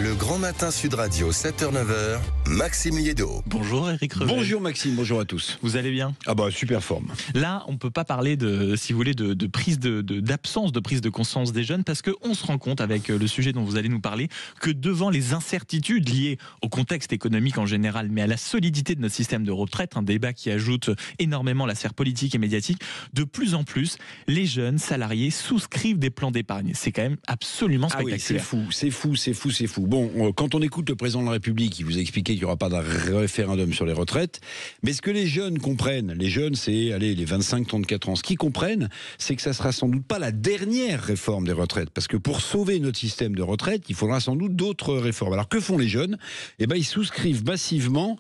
Le Grand Matin Sud Radio, 7h-9h, Maxime Liédo. Bonjour Eric Revel. Bonjour Maxime, bonjour à tous. Vous allez bien? Ah bah super forme. Là, on ne peut pas parler si vous voulez, d'absence de prise de conscience des jeunes, parce qu'on se rend compte avec le sujet dont vous allez nous parler que devant les incertitudes liées au contexte économique en général, mais à la solidité de notre système de retraite, un débat qui ajoute énormément la sphère politique et médiatique, de plus en plus, les jeunes salariés souscrivent des plans d'épargne. C'est quand même absolument spectaculaire. Ah oui, c'est fou. Bon, quand on écoute le président de la République, il vous expliquait qu'il n'y aura pas de référendum sur les retraites, mais ce que les jeunes comprennent, les jeunes c'est les 25-34 ans, ce qu'ils comprennent, c'est que ça sera sans doute pas la dernière réforme des retraites, parce que pour sauver notre système de retraite, il faudra sans doute d'autres réformes. Alors que font les jeunes? Eh ben, ils souscrivent massivement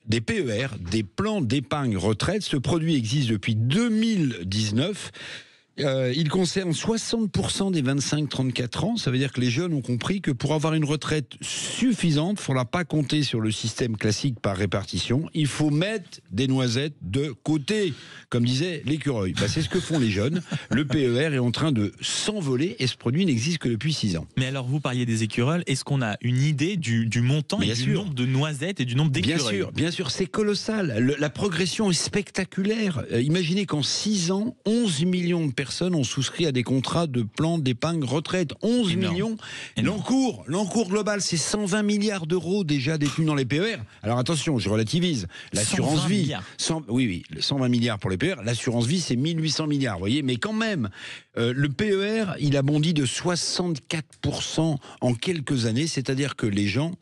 des PER, des plans d'épargne retraite. Ce produit existe depuis 2019. Il concerne 60% des 25-34 ans. Ça veut dire que les jeunes ont compris que pour avoir une retraite suffisante, il ne faudra pas compter sur le système classique par répartition. Il faut mettre des noisettes de côté, comme disait l'écureuil. C'est ce que font les jeunes. Le PER est en train de s'envoler et ce produit n'existe que depuis 6 ans. Mais alors, vous parliez des écureuils. Est-ce qu'on a une idée du montant et du nombre de noisettes et du nombre d'écureuils? Bien sûr, c'est colossal. La progression est spectaculaire. Imaginez qu'en 6 ans, 11 millions de personnes ont souscrit à des contrats de plans d'épargne retraite. 11 millions. L'encours global, c'est 120 milliards d'euros déjà détenus dans les PER. Alors attention, je relativise. L'assurance vie, 120 milliards pour les PER. L'assurance vie, c'est 1800 milliards. Vous voyez, mais quand même, le PER, il a bondi de 64% en quelques années. C'est-à-dire que les gens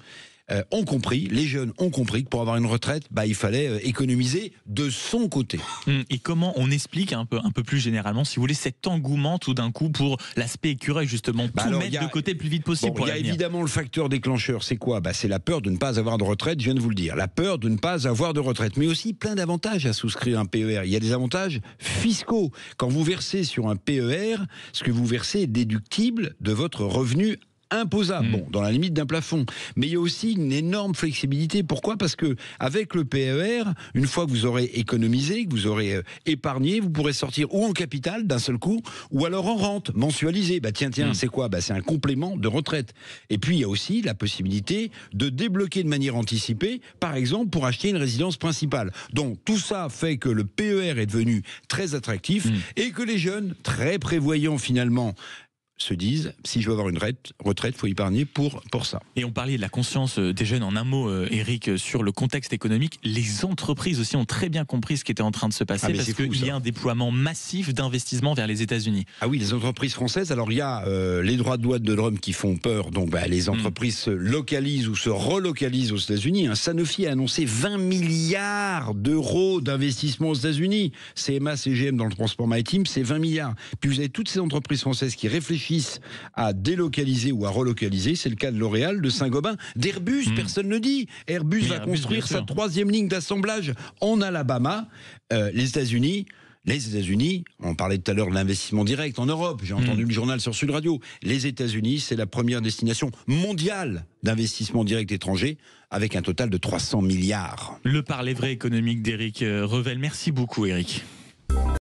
les jeunes ont compris que pour avoir une retraite, il fallait économiser de son côté. Et comment on explique un peu plus généralement, si vous voulez, cet engouement tout d'un coup pour l'aspect écureuil, justement, mettre de côté le plus vite possible pour l'avenir? Il y a évidemment le facteur déclencheur, c'est quoi? C'est la peur de ne pas avoir de retraite, je viens de vous le dire. La peur de ne pas avoir de retraite, mais aussi plein d'avantages à souscrire un PER. Il y a des avantages fiscaux. Quand vous versez sur un PER, ce que vous versez est déductible de votre revenu imposable, dans la limite d'un plafond. Mais il y a aussi une énorme flexibilité. Pourquoi? Parce que avec le PER, une fois que vous aurez économisé, que vous aurez épargné, vous pourrez sortir ou en capital d'un seul coup, ou alors en rente mensualisée. C'est quoi? C'est un complément de retraite. Et puis il y a aussi la possibilité de débloquer de manière anticipée, par exemple pour acheter une résidence principale. Donc tout ça fait que le PER est devenu très attractif et que les jeunes, très prévoyants finalement, se disent, si je veux avoir une retraite, il faut épargner pour ça. Et on parlait de la conscience des jeunes en un mot, Eric, sur le contexte économique. Les entreprises aussi ont très bien compris ce qui était en train de se passer, parce qu'il y a un déploiement massif d'investissements vers les États-Unis. Ah oui, les entreprises françaises. Alors il y a les droits de douane de Trump qui font peur, donc les entreprises se localisent ou se relocalisent aux États-Unis. Sanofi a annoncé 20 milliards d'euros d'investissement aux États-Unis. CMA, CGM dans le transport maritime, c'est 20 milliards. Puis vous avez toutes ces entreprises françaises qui réfléchissent à délocaliser ou à relocaliser. C'est le cas de L'Oréal, de Saint-Gobain, d'Airbus, personne ne dit. Airbus va construire sa 3e ligne d'assemblage en Alabama. Les États-Unis, on parlait tout à l'heure de l'investissement direct en Europe, j'ai entendu le journal sur Sud Radio. Les États-Unis, c'est la première destination mondiale d'investissement direct étranger, avec un total de 300 milliards. Le parler vrai économique d'Eric Revel. Merci beaucoup, Eric.